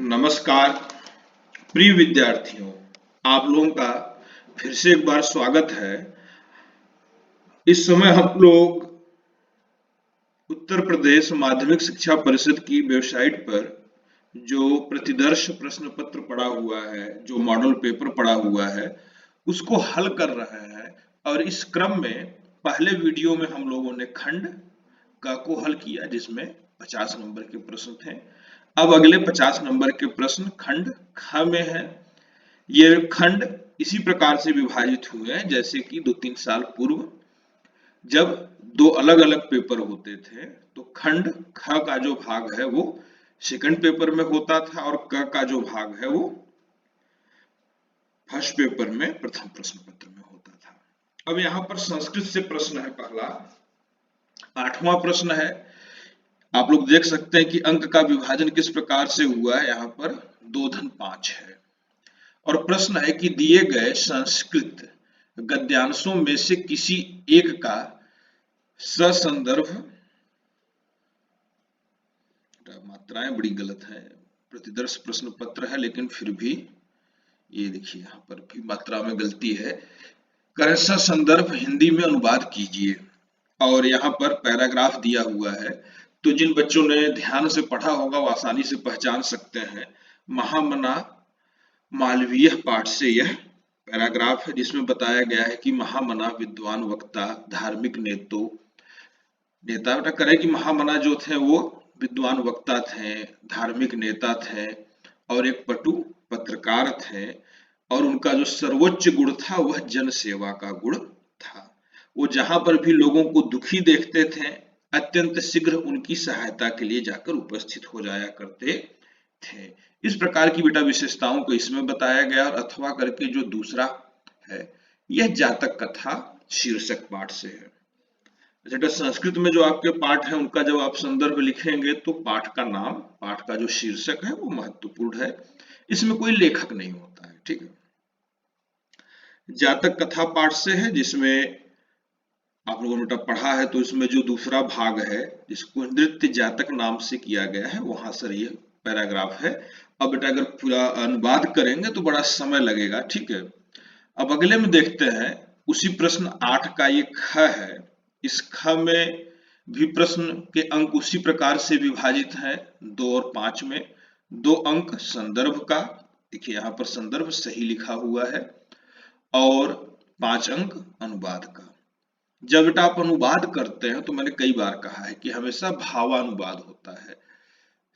नमस्कार प्रिय विद्यार्थियों, आप लोगों का फिर से एक बार स्वागत है। इस समय हम लोग उत्तर प्रदेश माध्यमिक शिक्षा परिषद की वेबसाइट पर जो प्रतिदर्श प्रश्न पत्र पड़ा हुआ है, जो मॉडल पेपर पड़ा हुआ है, उसको हल कर रहे हैं। और इस क्रम में पहले वीडियो में हम लोगों ने खंड क को हल किया, जिसमें 50 नंबर के प्रश्न थे। अब अगले 50 नंबर के प्रश्न खंड ख में है। ये खंड इसी प्रकार से विभाजित हुए हैं जैसे कि 2-3 साल पूर्व जब दो अलग अलग पेपर होते थे, तो खंड ख का जो भाग है वो सेकंड पेपर में होता था और क का जो भाग है वो फर्स्ट पेपर में प्रथम प्रश्न पत्र में होता था। अब यहाँ पर संस्कृत से प्रश्न है पहला, 8वां प्रश्न है। आप लोग देख सकते हैं कि अंक का विभाजन किस प्रकार से हुआ है। यहाँ पर 2-5 है और प्रश्न है कि दिए गए संस्कृत गद्यांशों में से किसी एक का ससंदर्भ, मात्राएं बड़ी गलत है, प्रतिदर्श प्रश्न पत्र है लेकिन फिर भी ये देखिए यहाँ पर भी मात्रा में गलती है। करें ससंदर्भ हिंदी में अनुवाद कीजिए। और यहाँ पर पैराग्राफ दिया हुआ है, तो जिन बच्चों ने ध्यान से पढ़ा होगा वो आसानी से पहचान सकते हैं। महामना मालवीय पाठ से यह पैराग्राफ है, जिसमें बताया गया है कि महामना विद्वान वक्ता धार्मिक नेता बेटा करें कि महामना जो थे वो विद्वान वक्ता थे, धार्मिक नेता थे और एक पटु पत्रकार थे। और उनका जो सर्वोच्च गुण था वह जन सेवा का गुण था। वो जहां पर भी लोगों को दुखी देखते थे, अत्यंत शीघ्र उनकी सहायता के लिए जाकर उपस्थित हो जाया करते थे। इस प्रकार की बेटा विशेषताओं को इसमें बताया गया। और अथवा करके जो दूसरा है, यह जातक कथा शीर्षक पाठ से है। बेटा संस्कृत में जो आपके पाठ है उनका जब आप संदर्भ लिखेंगे तो पाठ का नाम, पाठ का जो शीर्षक है वो महत्वपूर्ण है, इसमें कोई लेखक नहीं होता है। ठीक है, जातक कथा पाठ से है, जिसमें आप लोगों ने बेटा पढ़ा है, तो इसमें जो दूसरा भाग है जिसको नृत्य जातक नाम से किया गया है, वहां सर ये पैराग्राफ है। अब बेटा अगर पूरा अनुवाद करेंगे तो बड़ा समय लगेगा। ठीक है, अब अगले में देखते हैं, उसी प्रश्न 8 का ये ख है। इस ख में भी प्रश्न के अंक उसी प्रकार से विभाजित हैं 2 और 5 में। 2 अंक संदर्भ का, देखिए यहाँ पर संदर्भ सही लिखा हुआ है, और 5 अंक अनुवाद का। जब बेटा आप अनुवाद करते हैं तो मैंने कई बार कहा है कि हमेशा भावानुवाद होता है।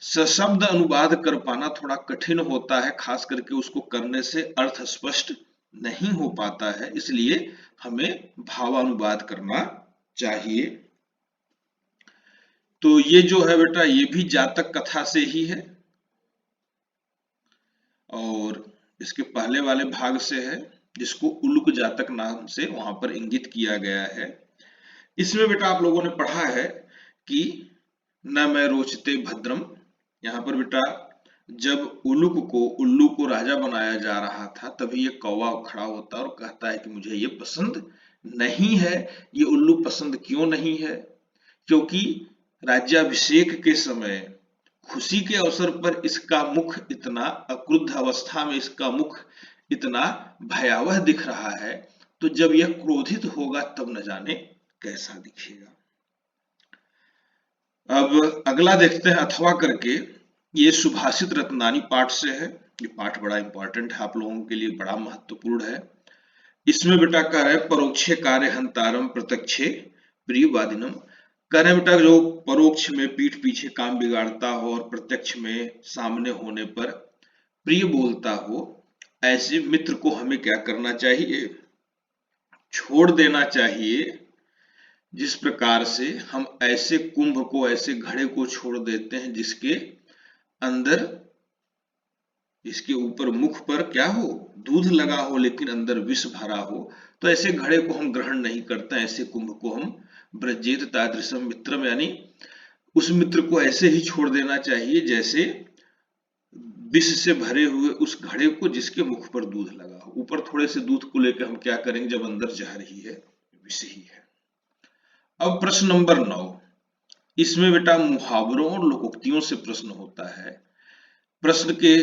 सशब्द अनुवाद कर पाना थोड़ा कठिन होता है, खास करके उसको करने से अर्थ स्पष्ट नहीं हो पाता है, इसलिए हमें भावानुवाद करना चाहिए। तो ये जो है बेटा ये भी जातक कथा से ही है और इसके पहले वाले भाग से है, जिसको उलुक जातक नाम से वहां पर इंगित किया गया है। इसमें बेटा आप लोगों ने पढ़ा है कि न मैं रोचते भद्रम। यहाँ पर बेटा जब उल्लू को राजा बनाया जा रहा था, तभी ये कौवा खड़ा होता है और कहता है कि मुझे ये पसंद नहीं है। ये उल्लू पसंद क्यों नहीं है? क्योंकि राज्याभिषेक के समय खुशी के अवसर पर इसका मुख इतना, अक्रुद्ध अवस्था में इसका मुख इतना भयावह दिख रहा है, तो जब यह क्रोधित होगा तब न जाने कैसा दिखेगा। अब अगला देखते हैं अथवा करके। ये सुभाषित रत्नानी पाठ से है। ये पाठ बड़ा इंपॉर्टेंट है, आप लोगों के लिए बड़ा महत्वपूर्ण है। इसमें बेटा कह रहे परोक्षे कार्य हंतारम प्रत्यक्षे प्रियवादिनम। कह रहे बेटा जो परोक्ष में पीठ पीछे काम बिगाड़ता हो और प्रत्यक्ष में सामने होने पर प्रिय बोलता हो, ऐसे मित्र को हमें क्या करना चाहिए? छोड़ देना चाहिए। जिस प्रकार से हम ऐसे कुंभ को, ऐसे घड़े को छोड़ देते हैं जिसके अंदर, इसके ऊपर मुख पर क्या हो, दूध लगा हो लेकिन अंदर विष भरा हो, तो ऐसे घड़े को हम ग्रहण नहीं करते, ऐसे कुंभ को हम ब्रजेत तादृशम मित्रम, यानी उस मित्र को ऐसे ही छोड़ देना चाहिए जैसे विष से भरे हुए उस घड़े को जिसके मुख पर दूध लगा हो। ऊपर थोड़े से दूध को लेकर हम क्या करेंगे जब अंदर जहर ही है, विष ही है। अब प्रश्न नंबर 9, इसमें बेटा मुहावरों और लोकोक्तियों से प्रश्न होता है। प्रश्न के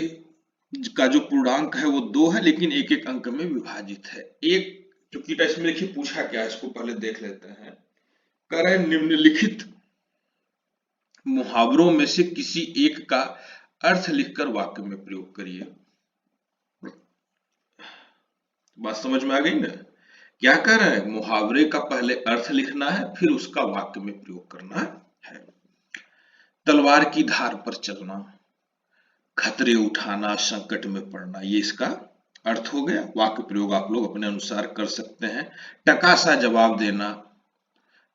का जो पूर्णांक है वो 2 है, लेकिन एक एक अंक में विभाजित है। एक चूंकि इसमें देखिए पूछा क्या है, इसको पहले देख लेते हैं। करें निम्नलिखित मुहावरों में से किसी एक का अर्थ लिखकर वाक्य में प्रयोग करिए। बात समझ में आ गई ना? क्या कह रहे हैं, मुहावरे का पहले अर्थ लिखना है, फिर उसका वाक्य में प्रयोग करना है। तलवार की धार पर चलना, खतरे उठाना, संकट में पड़ना, ये इसका अर्थ हो गया। वाक्य प्रयोग आप लोग अपने अनुसार कर सकते हैं। टका सा जवाब देना,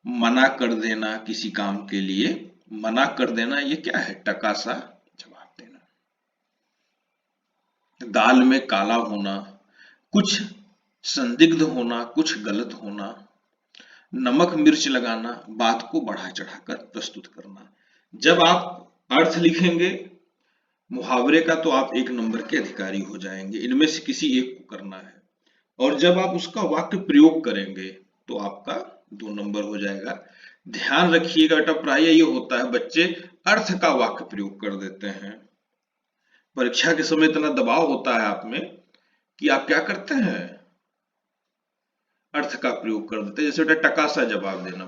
मना कर देना किसी काम के लिए, मना कर देना ये क्या है, टका सा जवाब देना। दाल में काला होना, कुछ संदिग्ध होना, कुछ गलत होना। नमक मिर्च लगाना, बात को बढ़ा चढ़ाकर प्रस्तुत करना। जब आप अर्थ लिखेंगे मुहावरे का तो आप 1 नंबर के अधिकारी हो जाएंगे। इनमें से किसी एक को करना है। और जब आप उसका वाक्य प्रयोग करेंगे तो आपका 2 नंबर हो जाएगा। ध्यान रखिएगा बेटा, प्राय ये होता है बच्चे अर्थ का वाक्य प्रयोग कर देते हैं। परीक्षा के समय इतना दबाव होता है आप में कि आप क्या करते हैं, अर्थ का प्रयोग कर देते हैं। जैसे बेटा टका सा जवाब देना,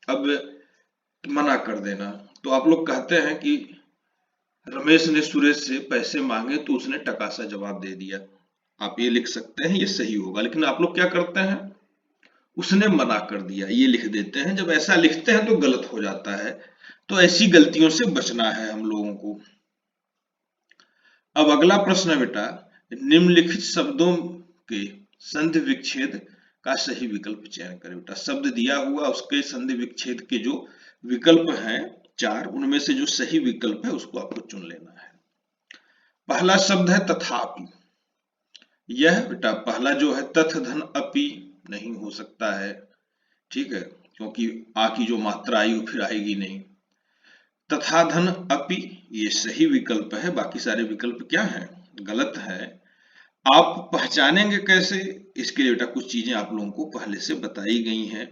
अब मना कर देना, तो आप लोग कहते हैं कि रमेश ने सुरेश से पैसे मांगे तो उसने टका सा जवाब दे दिया। आप ये लिख सकते हैं, ये सही होगा। लेकिन आप लोग क्या करते हैं, उसने मना कर दिया ये लिख देते हैं। जब ऐसा लिखते हैं तो गलत हो जाता है। तो ऐसी गलतियों से बचना है हम लोगों को। अब अगला प्रश्न है बेटा, निम्नलिखित शब्दों के संधि विच्छेद का सही विकल्प चयन करें। बेटा शब्द दिया हुआ, उसके संधि विच्छेद के जो विकल्प हैं 4, उनमें से जो सही विकल्प है उसको आपको चुन लेना है। पहला शब्द है तथापि। यह बेटा पहला जो है तथ धन अपि नहीं हो सकता है, ठीक है, क्योंकि आ की जो मात्रा आई वो फिर आएगी नहीं। तथा धन अपि ये सही विकल्प है, बाकी सारे विकल्प क्या हैं, गलत है। आप पहचानेंगे कैसे, इसके लिए बेटा कुछ चीजें आप लोगों को पहले से बताई गई हैं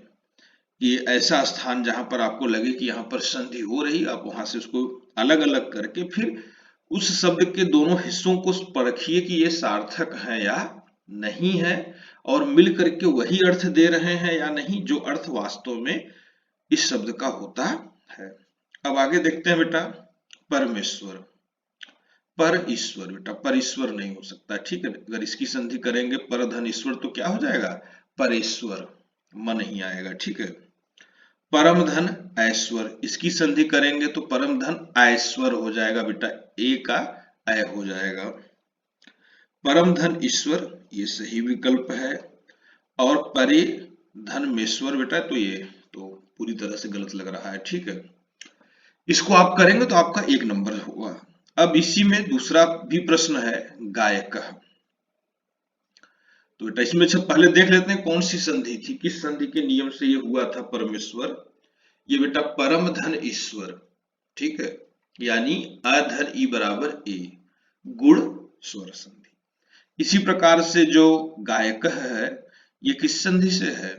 कि ऐसा स्थान जहां पर आपको लगे कि यहाँ पर संधि हो रही, आप वहां से उसको अलग अलग करके फिर उस शब्द के दोनों हिस्सों को परखिए कि ये सार्थक है या नहीं है, और मिल करके वही अर्थ दे रहे हैं या नहीं जो अर्थ वास्तव में इस शब्द का होता है। अब आगे देखते हैं बेटा, परमेश्वर, पर ईश्वर। बेटा पर ईश्वर नहीं हो सकता, ठीक है। अगर इसकी संधि करेंगे पर धन ईश्वर तो क्या हो जाएगा, परेश्वर, मन नहीं आएगा, ठीक है। परम धन ऐश्वर, इसकी संधि करेंगे तो परम धन ऐश्वर हो जाएगा बेटा, ए का ऐ हो जाएगा। परम धन ईश्वर ये सही विकल्प है। और परे धन मेश्वर बेटा तो ये तो पूरी तरह से गलत लग रहा है, ठीक है। इसको आप करेंगे तो आपका 1 नंबर होगा। अब इसी में दूसरा भी प्रश्न है, गायक। तो बेटा इसमें से पहले देख लेते हैं कौन सी संधि थी, किस संधि के नियम से ये हुआ था परमेश्वर। ये बेटा परम धन ईश्वर, ठीक है, यानी अधर ई बराबर ए, गुण स्वर संधि। इसी प्रकार से जो गायक है ये किस संधि से है,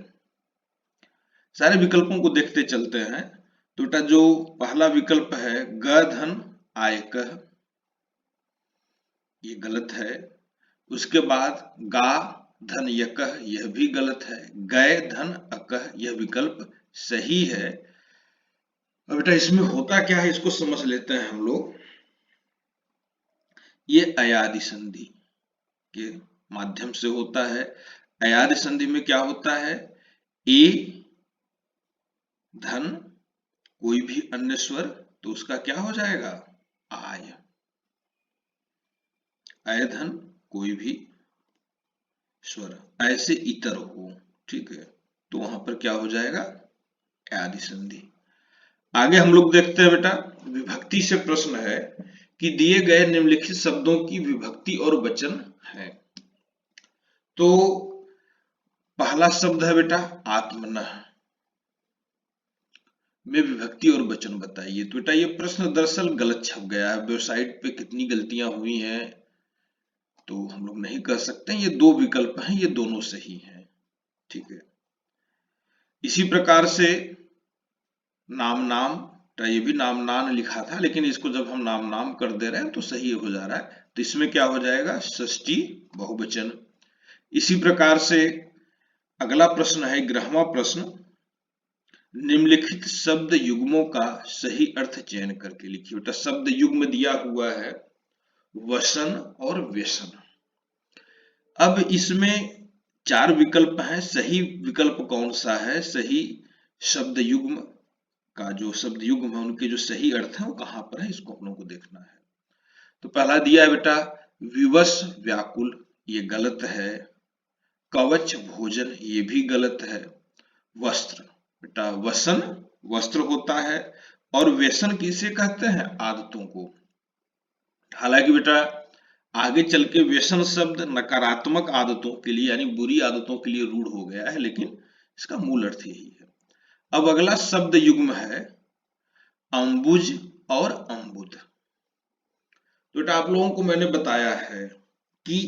सारे विकल्पों को देखते चलते हैं। तो बेटा जो पहला विकल्प है ग धन आयक, ये गलत है। उसके बाद गा धन यकह, यह भी गलत है। गय धन अकह, यह विकल्प सही है। अब बेटा इसमें होता क्या है इसको समझ लेते हैं हम लोग। ये अयादि संधि के माध्यम से होता है। अयादि संधि में क्या होता है, ए धन कोई भी अन्य स्वर तो उसका क्या हो जाएगा, आय। अय धन कोई भी स्वर ऐसे इतर हो, ठीक है, तो वहां पर क्या हो जाएगा, अयादि संधि। आगे हम लोग देखते हैं बेटा, विभक्ति से प्रश्न है कि दिए गए निम्नलिखित शब्दों की विभक्ति और वचन है। तो पहला शब्द है बेटा आत्मनः, में विभक्ति और वचन बताइए। तो बेटा ये प्रश्न दरअसल गलत छप गया है, वेबसाइट पे कितनी गलतियां हुई हैं तो हम लोग नहीं कर सकते। ये 2 विकल्प हैं, ये दोनों सही हैं, ठीक है। इसी प्रकार से नाम नाम तो ये भी नाम नान लिखा था, लेकिन इसको जब हम नाम नाम कर दे रहे हैं तो सही हो जा रहा है। तो इसमें क्या हो जाएगा, षष्ठी बहुवचन। इसी प्रकार से अगला प्रश्न है 11वां प्रश्न, निम्नलिखित शब्द युग्मों का सही अर्थ चयन करके लिखिए। बेटा शब्द युग्म दिया हुआ है वसन और व्यसन। अब इसमें 4 विकल्प हैं, सही विकल्प कौन सा है, सही शब्द युग्म का जो शब्द युग्म है उनके जो सही अर्थ है वो कहां पर है, इसको हम लोग को देखना है। तो पहला दिया है बेटा विवश व्याकुल, ये गलत है। कवच भोजन, ये भी गलत है। वस्त्र, बेटा वसन वस्त्र होता है, और व्यसन किसे कहते हैं, आदतों को। हालांकि बेटा आगे चल के व्यसन शब्द नकारात्मक आदतों के लिए यानी बुरी आदतों के लिए रूढ़ हो गया है, लेकिन इसका मूल अर्थ यही है। अब अगला शब्द युग्म है अंबुज और अंबुद। तो बेटा आप लोगों को मैंने बताया है कि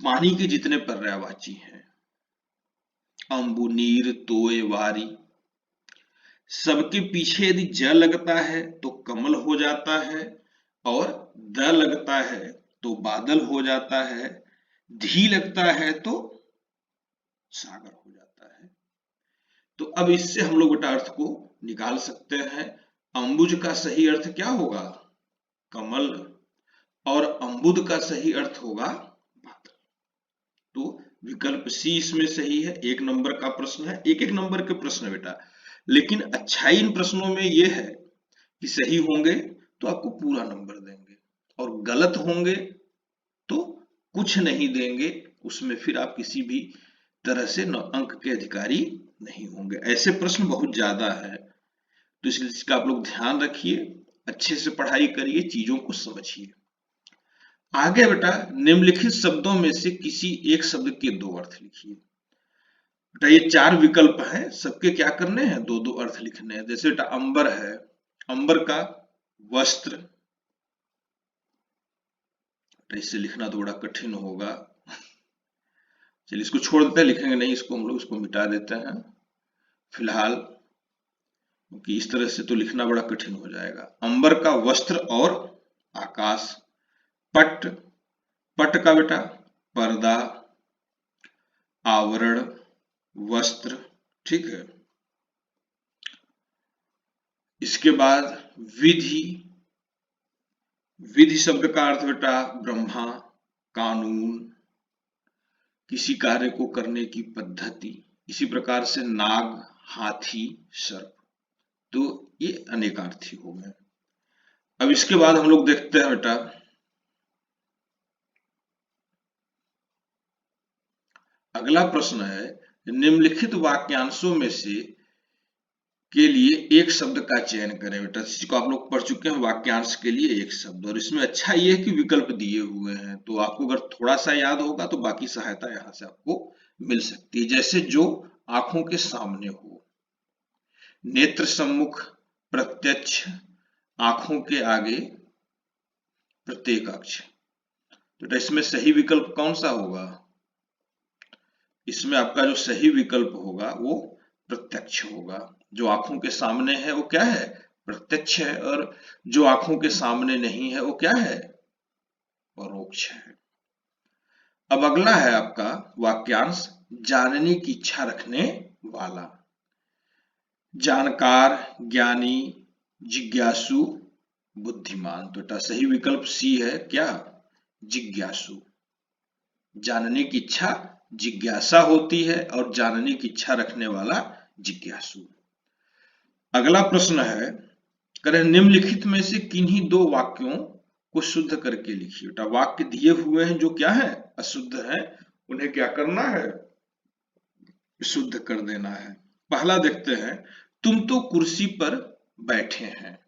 पानी के जितने पर्यायवाची हैं, अंबु, नीर, तोय, वारी, सबके पीछे यदि ज लगता है तो कमल हो जाता है, और द लगता है तो बादल हो जाता है, धी लगता है तो सागर हो जाता है। तो अब इससे हम लोग बेटा अर्थ को निकाल सकते हैं। अंबुज का सही अर्थ क्या होगा, कमल, और अंबुद का सही अर्थ होगा बादल। तो विकल्प सी इसमें सही है। 1 नंबर का प्रश्न है, एक एक नंबर के प्रश्न है बेटा, लेकिन अच्छाई इन प्रश्नों में यह है कि सही होंगे तो आपको पूरा नंबर देंगे, और गलत होंगे तो कुछ नहीं देंगे, उसमें फिर आप किसी भी तरह से अंक के अधिकारी नहीं होंगे। ऐसे प्रश्न बहुत ज्यादा है, तो इस चीज का आप लोग ध्यान रखिए, अच्छे से पढ़ाई करिए, चीजों को समझिए। आगे बेटा निम्नलिखित शब्दों में से किसी एक शब्द के 2 अर्थ लिखिए। बेटा ये 4 विकल्प हैं, सबके क्या करने हैं, 2-2 अर्थ लिखने हैं। जैसे बेटा अंबर है, अंबर का वस्त्र, इससे लिखना तो बड़ा कठिन होगा, चलिए इसको छोड़ देते हैं, लिखेंगे नहीं इसको, हम लोग इसको मिटा देते हैं फिलहाल, क्योंकि इस तरह से तो लिखना बड़ा कठिन हो जाएगा। अंबर का वस्त्र और आकाश। पट, पट का बेटा पर्दा, आवरण, वस्त्र, ठीक है। इसके बाद विधि, विधि शब्द का अर्थ बेटा ब्रह्मा, कानून, किसी कार्य को करने की पद्धति। इसी प्रकार से नाग, हाथी, सर्प, तो ये अनेकार्थी हो गए। अब इसके बाद हम लोग देखते हैं बेटा अगला प्रश्न है, निम्नलिखित वाक्यांशों में से के लिए एक शब्द का चयन करें। बेटा जिसको आप लोग पढ़ चुके हैं, वाक्यांश के लिए एक शब्द, और इसमें अच्छा ये है कि विकल्प दिए हुए हैं, तो आपको अगर थोड़ा सा याद होगा तो बाकी सहायता यहां से आपको मिल सकती है। जैसे जो आंखों के सामने हो, नेत्र सम्मुख, प्रत्यक्ष, आंखों के आगे, प्रत्येक अक्ष। तो इसमें सही विकल्प कौन सा होगा, इसमें आपका जो सही विकल्प होगा वो प्रत्यक्ष होगा। जो आंखों के सामने है वो क्या है, प्रत्यक्ष है, और जो आंखों के सामने नहीं है वो क्या है, परोक्ष है। अब अगला है आपका वाक्यांश, जानने की इच्छा रखने वाला। जानकार, ज्ञानी, जिज्ञासु, बुद्धिमान। तो सही विकल्प सी है क्या, जिज्ञासु। जानने की इच्छा जिज्ञासा होती है, और जानने की इच्छा रखने वाला जिज्ञासु। अगला प्रश्न है, करें निम्नलिखित में से किन्हीं 2 वाक्यों को शुद्ध करके लिखिए। बेटा वाक्य दिए हुए हैं जो क्या है, अशुद्ध है, उन्हें क्या करना है, शुद्ध कर देना है। पहला देखते हैं, तुम तो कुर्सी पर बैठे हैं।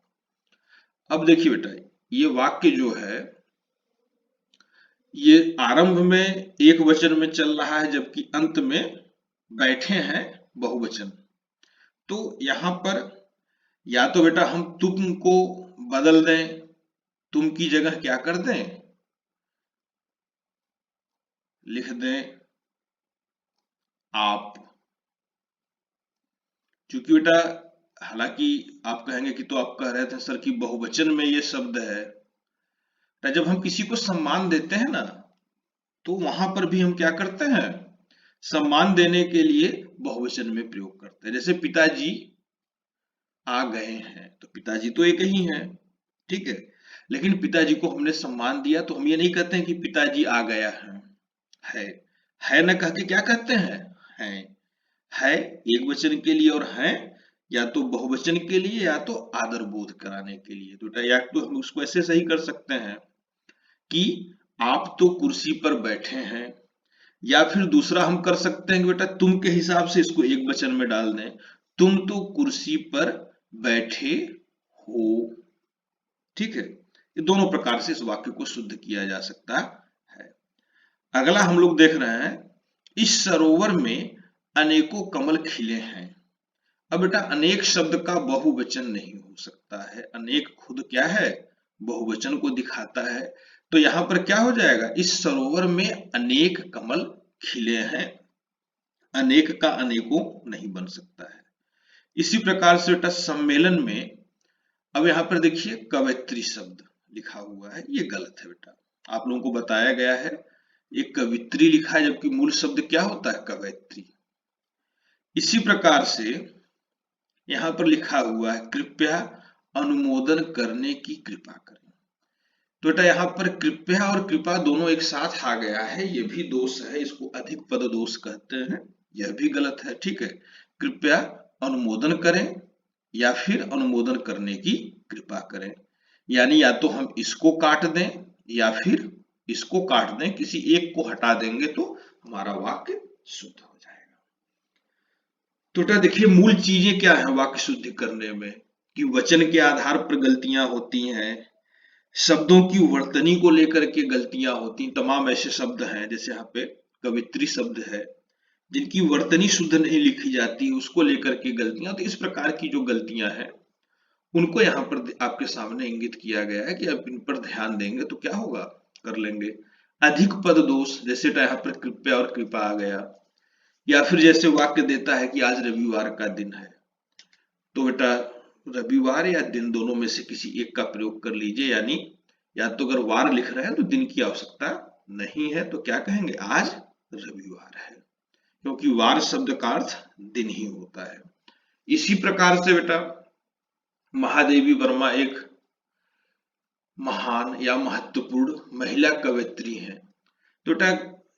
अब देखिए बेटा ये वाक्य जो है ये आरंभ में एक वचन में चल रहा है, जबकि अंत में बैठे हैं बहुवचन। तो यहां पर या तो बेटा हम तुम को बदल दें, तुम की जगह क्या कर दें, लिख दें आप। क्योंकि बेटा हालांकि आप कहेंगे कि तो आप कह रहे थे सर कि बहुवचन में ये शब्द है, तो जब हम किसी को सम्मान देते हैं ना, तो वहां पर भी हम क्या करते हैं, सम्मान देने के लिए बहुवचन में प्रयोग करते हैं। जैसे पिताजी आ गए हैं, तो पिताजी तो एक ही हैं, ठीक है, लेकिन पिताजी को हमने सम्मान दिया तो हम ये नहीं कहते हैं कि पिताजी आ गया है, है न कह के क्या कहते हैं, है एक वचन के लिए और हैं या तो बहुवचन के लिए या तो आदर बोध कराने के लिए। तो या तो हम उसको ऐसे सही कर सकते हैं कि आप तो कुर्सी पर बैठे हैं, या फिर दूसरा हम कर सकते हैं कि बेटा तुम के हिसाब से इसको एक वचन में डाल दें, तुम तो कुर्सी पर बैठे हो, ठीक है। ये दोनों प्रकार से इस वाक्य को शुद्ध किया जा सकता है। अगला हम लोग देख रहे हैं, इस सरोवर में अनेकों कमल खिले हैं। अब बेटा अनेक शब्द का बहुवचन नहीं हो सकता है, अनेक खुद क्या है, बहुवचन को दिखाता है, तो यहां पर क्या हो जाएगा, इस सरोवर में अनेक कमल खिले हैं, अनेक का अनेकों नहीं बन सकता है। इसी प्रकार से बेटा सम्मेलन में, अब यहां पर देखिए कवयित्री शब्द लिखा हुआ है, ये गलत है बेटा, आप लोगों को बताया गया है ये कवित्री लिखा है, जबकि मूल शब्द क्या होता है, कवयित्री। इसी प्रकार से यहां पर लिखा हुआ है कृपया अनुमोदन करने की कृपा करें, तो बेटा यहाँ पर कृपया और कृपा दोनों एक साथ आ गया है, ये भी दोष है, इसको अधिक पद दोष कहते हैं, यह भी गलत है, ठीक है। कृपया अनुमोदन करें या फिर अनुमोदन करने की कृपा करें, यानी या तो हम इसको काट दें या फिर इसको काट दें, किसी एक को हटा देंगे तो हमारा वाक्य शुद्ध हो जाएगा। तो बेटा देखिए मूल चीजें क्या है वाक्य शुद्धि करने में, कि वचन के आधार पर गलतियां होती हैं, शब्दों की वर्तनी को लेकर के गलतियां होती, तमाम ऐसे शब्द हैं, जैसे यहाँ पे कवित्री शब्द है जिनकी वर्तनी शुद्ध नहीं लिखी जाती, उसको लेकर के गलतियां, तो इस प्रकार की जो गलतियां हैं उनको यहाँ पर आपके सामने इंगित किया गया है कि आप इन पर ध्यान देंगे तो क्या होगा, कर लेंगे। अधिक पद दोष, जैसे यहाँ पर कृपया और कृपा आ गया, या फिर जैसे वाक्य देता है कि आज रविवार का दिन है, तो बेटा रविवार या दिन दोनों में से किसी एक का प्रयोग कर लीजिए, यानी या तो अगर वार लिख रहे हैं तो दिन की आवश्यकता नहीं है, तो क्या कहेंगे, आज रविवार है, क्योंकि वार शब्द का अर्थ दिन ही होता है। इसी प्रकार से बेटा महादेवी वर्मा एक महान या महत्वपूर्ण महिला कवयित्री है, तो बेटा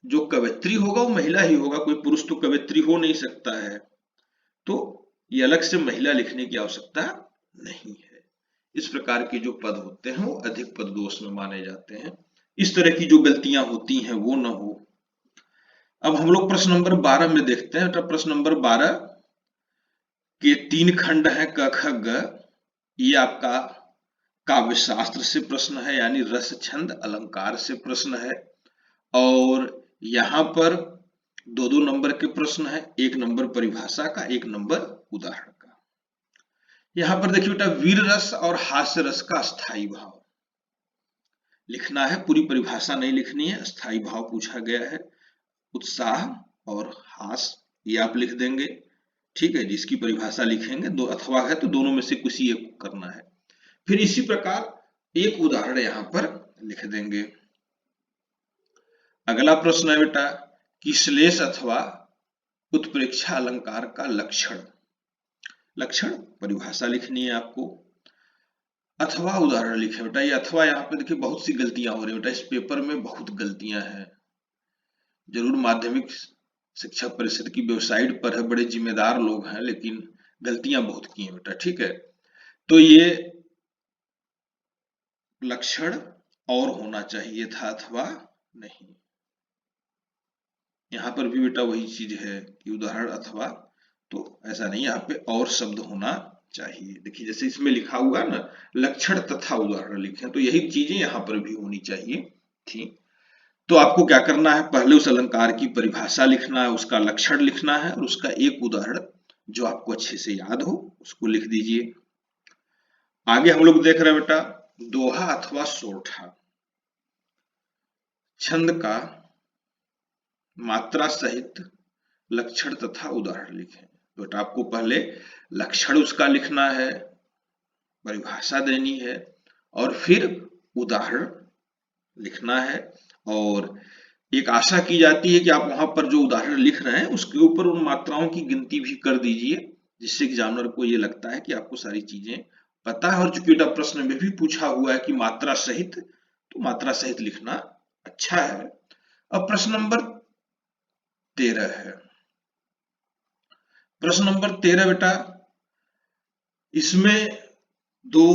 जो कवयित्री होगा वो महिला ही होगा, कोई पुरुष तो कवयित्री हो नहीं सकता है, तो ये अलग से महिला लिखने की आवश्यकता नहीं है। इस प्रकार के जो पद होते हैं वो अधिक पद दोष में माने जाते हैं, इस तरह की जो गलतियां होती हैं वो न हो। अब हम लोग प्रश्न नंबर 12 में देखते हैं, तो प्रश्न नंबर 12 के 3 खंड हैं क ख ग, ये आपका काव्य शास्त्र से प्रश्न है, यानी रस छंद अलंकार से प्रश्न है, और यहाँ पर 2-2 नंबर के प्रश्न है, 1 नंबर परिभाषा का, 1 नंबर उदाहरण का। यहाँ पर देखिए बेटा वीर रस और हास्य रस का स्थायी भाव लिखना है, पूरी परिभाषा नहीं लिखनी है, स्थायी भाव पूछा गया है, उत्साह और हास्य ये आप लिख देंगे, ठीक है, जिसकी परिभाषा लिखेंगे, दो अथवा है तो दोनों में से किसी एक को करना है। फिर इसी प्रकार एक उदाहरण यहाँ पर लिख देंगे। अगला प्रश्न है बेटा कि श्लेष अथवा उत्प्रेक्षा अलंकार का लक्षण, लक्षण परिभाषा लिखनी है आपको, अथवा उदाहरण लिखे बेटा। ये अथवा यहाँ पे देखिए बहुत सी गलतियां हो रही है बेटा, इस पेपर में बहुत गलतियां हैं, जरूर माध्यमिक शिक्षा परिषद की वेबसाइट पर है, बड़े जिम्मेदार लोग हैं, लेकिन गलतियां बहुत की हैं बेटा, ठीक है। तो ये लक्षण और होना चाहिए था, अथवा नहीं, यहाँ पर भी बेटा वही चीज है कि उदाहरण अथवा, तो ऐसा नहीं, यहाँ पे और शब्द होना चाहिए। देखिए जैसे इसमें लिखा हुआ है ना, लक्षण तथा उदाहरण लिखे, तो यही चीजें यहाँ पर भी होनी चाहिए थी। तो आपको क्या करना है, पहले उस अलंकार की परिभाषा लिखना है, उसका लक्षण लिखना है, और उसका एक उदाहरण जो आपको अच्छे से याद हो उसको लिख दीजिए। आगे हम लोग देख रहे हैं बेटा दोहा अथवा सोरठा, छंद का मात्रा सहित लक्षण तथा उदाहरण लिखें। तो बेटा आपको पहले लक्षण उसका लिखना है, परिभाषा देनी है और फिर उदाहरण लिखना है। और एक आशा की जाती है कि आप वहां पर जो उदाहरण लिख रहे हैं उसके ऊपर उन मात्राओं की गिनती भी कर दीजिए, जिससे एग्जामिनर को ये लगता है कि आपको सारी चीजें पता है। और चूंकि बेटा प्रश्न में भी पूछा हुआ है कि मात्रा सहित, तो मात्रा सहित लिखना अच्छा है। अब प्रश्न नंबर 13 है। प्रश्न नंबर 13 बेटा, इसमें दो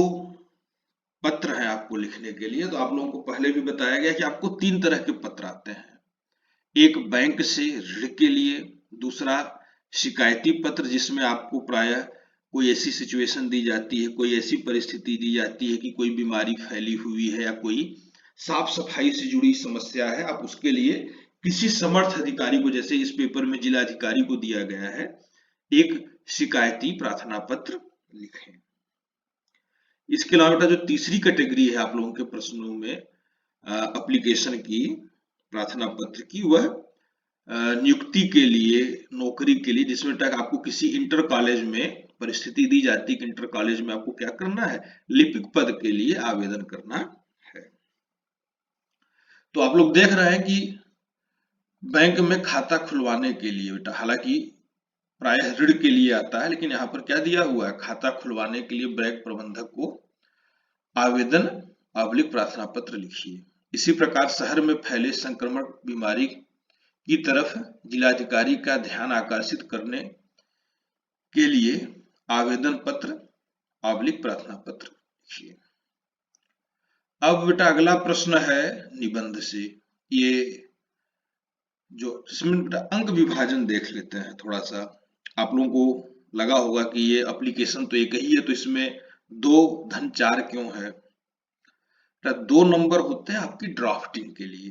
पत्र हैं आपको लिखने के लिए। तो आप लोगों को पहले भी बताया गया कि आपको 3 तरह के पत्र आते हैं। एक बैंक से ऋण के लिए, दूसरा शिकायती पत्र जिसमें आपको प्रायः कोई ऐसी सिचुएशन दी जाती है, कोई ऐसी परिस्थिति दी जाती है कि कोई बीमारी फैली हुई है या कोई साफ सफाई से जुड़ी समस्या है, आप उसके लिए किसी समर्थ अधिकारी को, जैसे इस पेपर में जिला अधिकारी को दिया गया है, एक शिकायती प्रार्थना पत्र लिखें। इसके अलावा बेटा जो तीसरी कैटेगरी है आप लोगों के प्रश्नों में एप्लीकेशन की, प्रार्थना पत्र की, वह नियुक्ति के लिए, नौकरी के लिए, जिसमें तक आपको किसी इंटर कॉलेज में परिस्थिति दी जाती है कि इंटर कॉलेज में आपको क्या करना है, लिपिक पद के लिए आवेदन करना है। तो आप लोग देख रहे हैं कि बैंक में खाता खुलवाने के लिए बेटा, हालांकि प्रायः ऋण के लिए आता है, लेकिन यहाँ पर क्या दिया हुआ है, खाता खुलवाने के लिए बैंक प्रबंधक को आवेदन प्रार्थना पत्र लिखिए। इसी प्रकार शहर में फैले संक्रमण बीमारी की तरफ जिलाधिकारी का ध्यान आकर्षित करने के लिए आवेदन पत्र प्रार्थना पत्र लिखिए। अब बेटा अगला प्रश्न है निबंध से, ये जो इसमें बेटा अंक विभाजन देख लेते हैं थोड़ा सा। आप लोगों को लगा होगा कि ये एप्लीकेशन तो एक ही है, तो इसमें 2-4 क्यों है। 2 नंबर होते हैं आपकी ड्राफ्टिंग के लिए।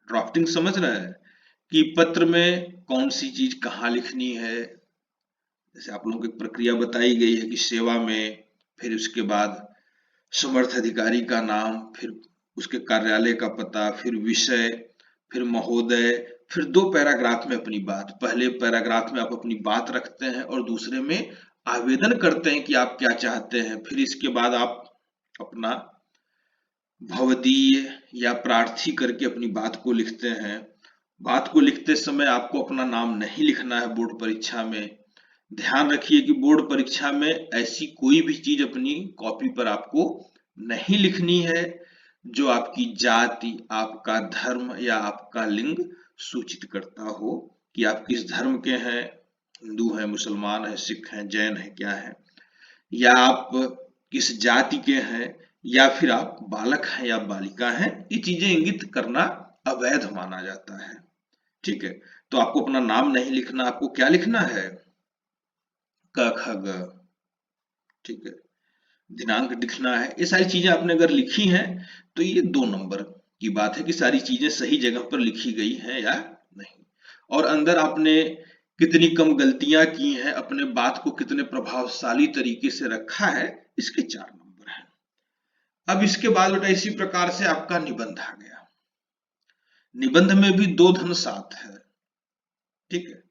ड्राफ्टिंग समझ रहे हैं कि पत्र में कौन सी चीज कहाँ लिखनी है। जैसे आप लोगों को एक प्रक्रिया बताई गई है कि सेवा में, फिर उसके बाद समर्थ अधिकारी का नाम, फिर उसके कार्यालय का पता, फिर विषय, फिर महोदय, फिर 2 पैराग्राफ में अपनी बात। पहले पैराग्राफ में आप अपनी बात रखते हैं और दूसरे में आवेदन करते हैं कि आप क्या चाहते हैं। फिर इसके बाद आप अपना भवदीय या प्रार्थी करके अपनी बात को लिखते हैं। बात को लिखते समय आपको अपना नाम नहीं लिखना है बोर्ड परीक्षा में। ध्यान रखिए कि बोर्ड परीक्षा में ऐसी कोई भी चीज अपनी कॉपी पर आपको नहीं लिखनी है जो आपकी जाति, आपका धर्म या आपका लिंग सूचित करता हो कि आप किस धर्म के हैं, हिंदू हैं, मुसलमान हैं, सिख हैं, जैन हैं, क्या हैं, या आप किस जाति के हैं, या फिर आप बालक हैं या बालिका हैं। ये चीजें इंगित करना अवैध माना जाता है। ठीक है, तो आपको अपना नाम नहीं लिखना, आपको क्या लिखना है, क ख ग। ठीक है, दिनांक लिखना है। ये सारी चीजें आपने अगर लिखी हैं तो ये 2 नंबर की बात है कि सारी चीजें सही जगह पर लिखी गई हैं या नहीं। और अंदर आपने कितनी कम गलतियां की हैं, अपने बात को कितने प्रभावशाली तरीके से रखा है, इसके 4 नंबर हैं। अब इसके बाद बेटा इसी प्रकार से आपका निबंध आ गया। निबंध में भी 2-7 है। ठीक है,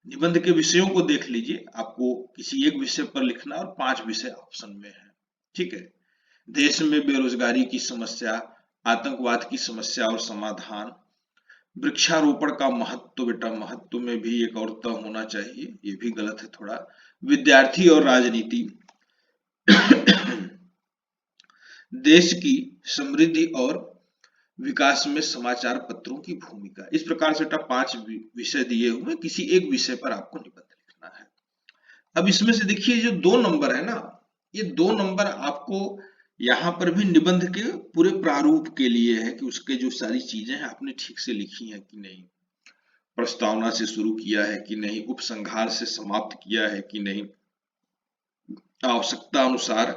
निबंध के विषयों को देख लीजिए, आपको किसी एक विषय पर लिखना और 5 विषय ऑप्शन में है। ठीक है, देश में बेरोजगारी की समस्या, आतंकवाद की समस्या और समाधान, वृक्षारोपण का महत्व। तो बेटा महत्व में भी एक और त होना चाहिए, ये भी गलत है थोड़ा। विद्यार्थी और राजनीति, देश की समृद्धि और विकास में समाचार पत्रों की भूमिका। इस प्रकार से 5 विषय दिए हुए, किसी एक विषय पर आपको निबंध लिखना है। अब इसमें से देखिए जो 2 नंबर है ना, ये 2 नंबर आपको यहाँ पर भी निबंध के पूरे प्रारूप के लिए है कि उसके जो सारी चीजें हैं आपने ठीक से लिखी हैं कि नहीं, प्रस्तावना से शुरू किया है कि नहीं, उपसंहार से समाप्त किया है कि नहीं, आवश्यकता अनुसार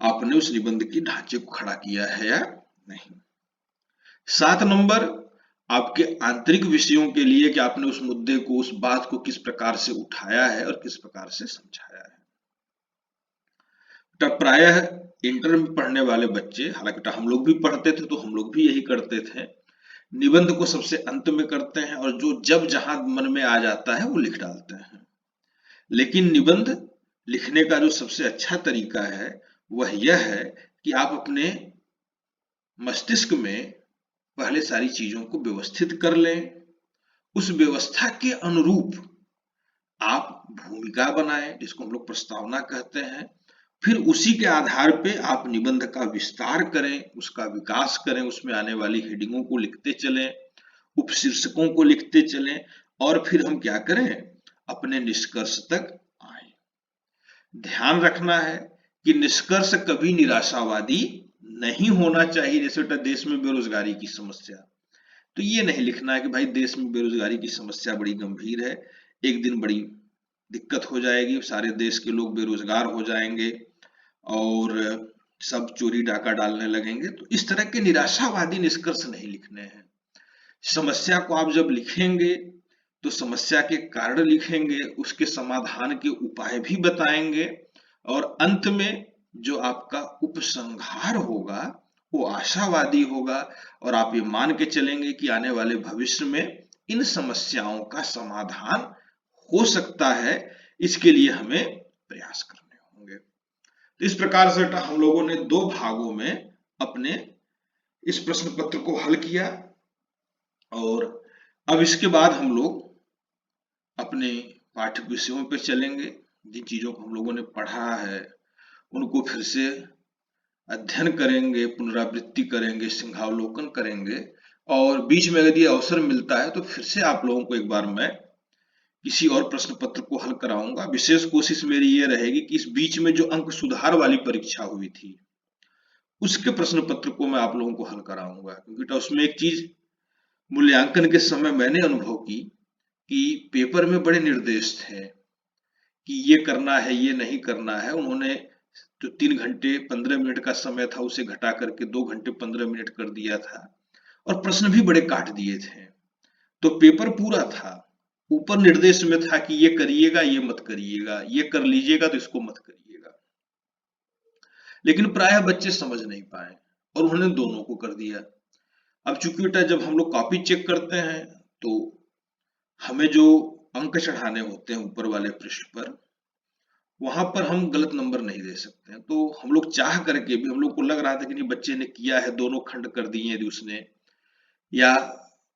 आपने उस निबंध के ढांचे को खड़ा किया है या नहीं। 7 नंबर आपके आंतरिक विषयों के लिए कि आपने उस मुद्दे को, उस बात को किस प्रकार से उठाया है और किस प्रकार से समझाया है। प्रायः इंटर में पढ़ने वाले बच्चे, हालांकि हम लोग भी पढ़ते थे तो हम लोग भी यही करते थे, निबंध को सबसे अंत में करते हैं और जो जब जहां मन में आ जाता है वो लिख डालते हैं। लेकिन निबंध लिखने का जो सबसे अच्छा तरीका है वह यह है कि आप अपने मस्तिष्क में पहले सारी चीजों को व्यवस्थित कर लें, उस व्यवस्था के अनुरूप आप भूमिका बनाएं जिसको हम लोग प्रस्तावना कहते हैं, फिर उसी के आधार पे आप निबंध का विस्तार करें, उसका विकास करें, उसमें आने वाली हेडिंगों को लिखते चलें, उपशीर्षकों को लिखते चलें और फिर हम क्या करें, अपने निष्कर्ष तक आए। ध्यान रखना है कि निष्कर्ष कभी निराशावादी नहीं होना चाहिए। जैसे देश में बेरोजगारी की समस्या, तो ये नहीं लिखना है कि भाई देश में बेरोजगारी की समस्या बड़ी गंभीर है, एक दिन बड़ी दिक्कत हो जाएगी, सारे देश के लोग बेरोजगार हो जाएंगे और सब चोरी डाका डालने लगेंगे। तो इस तरह के निराशावादी निष्कर्ष नहीं लिखने हैं। समस्या को आप जब लिखेंगे तो समस्या के कारण लिखेंगे, उसके समाधान के उपाय भी बताएंगे और अंत में जो आपका उपसंहार होगा वो आशावादी होगा और आप ये मान के चलेंगे कि आने वाले भविष्य में इन समस्याओं का समाधान हो सकता है, इसके लिए हमें प्रयास करने होंगे। तो इस प्रकार से हम लोगों ने 2 भागों में अपने इस प्रश्न पत्र को हल किया और अब इसके बाद हम लोग अपने पाठ्य विषयों पर चलेंगे। जिन चीजों को हम लोगों ने पढ़ा है उनको फिर से अध्ययन करेंगे, पुनरावृत्ति करेंगे, सिंहावलोकन करेंगे और बीच में यदि अवसर मिलता है तो फिर से आप लोगों को एक बार मैं किसी और प्रश्न पत्र को हल कराऊंगा। विशेष कोशिश मेरी ये रहेगी कि इस बीच में जो अंक सुधार वाली परीक्षा हुई थी उसके प्रश्न पत्र को मैं आप लोगों को हल कराऊंगा, क्योंकि उसमें एक चीज मूल्यांकन के समय मैंने अनुभव की कि पेपर में बड़े निर्देश थे कि ये करना है, ये नहीं करना है। उन्होंने जो 3 घंटे 15 मिनट का समय था उसे घटा करके 2 घंटे 15 मिनट कर दिया था और प्रश्न भी बड़े काट दिए थे। तो पेपर पूरा था, ऊपर निर्देश में था कि ये करिएगा, ये मत करिएगा, ये कर लीजिएगा तो इसको मत करिएगा, लेकिन प्रायः बच्चे समझ नहीं पाए और उन्होंने दोनों को कर दिया। अब चूंकि बेटा जब हम लोग कॉपी चेक करते हैं तो हमें जो अंक चढ़ाने होते हैं ऊपर वाले पृष्ठ पर, वहां पर हम गलत नंबर नहीं दे सकते हैं। तो हम लोग चाह करके भी, हम लोग को लग रहा था कि नहीं बच्चे ने किया है, दोनों खंड कर दिए यदि उसने, या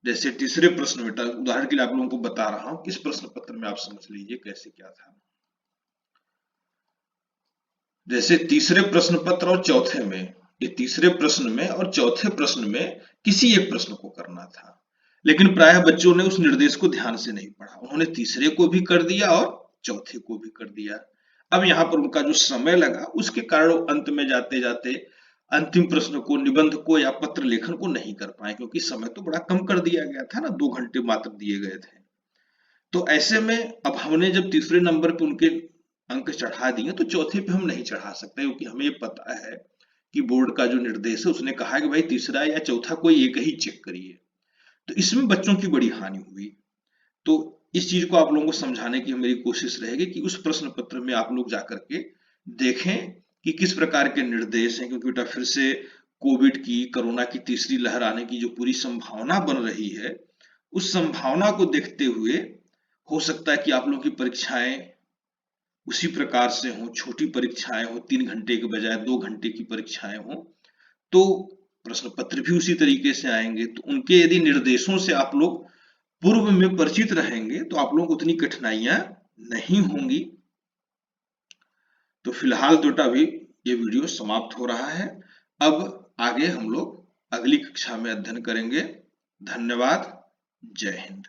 जैसे तीसरे प्रश्न में, उदाहरण के लिए आप लोगों को बता रहा हूं, इस प्रश्न पत्र में आप समझ लीजिए कैसे क्या था। जैसे तीसरे प्रश्न पत्र और चौथे में, ये तीसरे प्रश्न में और चौथे प्रश्न में किसी एक प्रश्न को करना था, लेकिन प्रायः बच्चों ने उस निर्देश को ध्यान से नहीं पढ़ा, उन्होंने तीसरे को भी कर दिया और चौथे को भी कर दिया। अब यहाँ पर उनका जो समय लगा उसके कारण अंत में जाते जाते अंतिम प्रश्न को, निबंध को या पत्र लेखन को नहीं कर पाए, क्योंकि समय तो बड़ा कम कर दिया गया था ना, 2 घंटे मात्र दिए गए थे। तो ऐसे में अब हमने जब तीसरे नंबर पे उनके अंक चढ़ा दिए तो चौथे पे हम नहीं चढ़ा सकते, क्योंकि हमें ये पता है कि बोर्ड का जो निर्देश है उसने कहा कि भाई तीसरा या चौथा कोई एक ही चेक करिए। तो इसमें बच्चों की बड़ी हानि हुई। तो इस चीज को आप लोगों को समझाने की मेरी कोशिश रहेगी कि उस प्रश्न पत्र में आप लोग जाकर के देखें कि किस प्रकार के निर्देश हैं, क्योंकि बेटा फिर से कोविड की, कोरोना की तीसरी लहर आने की जो पूरी संभावना बन रही है, उस संभावना को देखते हुए हो सकता है कि आप लोगों की परीक्षाएं उसी प्रकार से हों, छोटी परीक्षाएं हो, 3 घंटे के बजाय 2 घंटे की परीक्षाएं हो, तो प्रश्न पत्र भी उसी तरीके से आएंगे। तो उनके यदि निर्देशों से आप लोग पूर्व में परिचित रहेंगे तो आप लोगों को उतनी कठिनाइयां नहीं होंगी। तो फिलहाल तो अभी ये वीडियो समाप्त हो रहा है। अब आगे हम लोग अगली कक्षा में अध्ययन करेंगे। धन्यवाद। जय हिंद।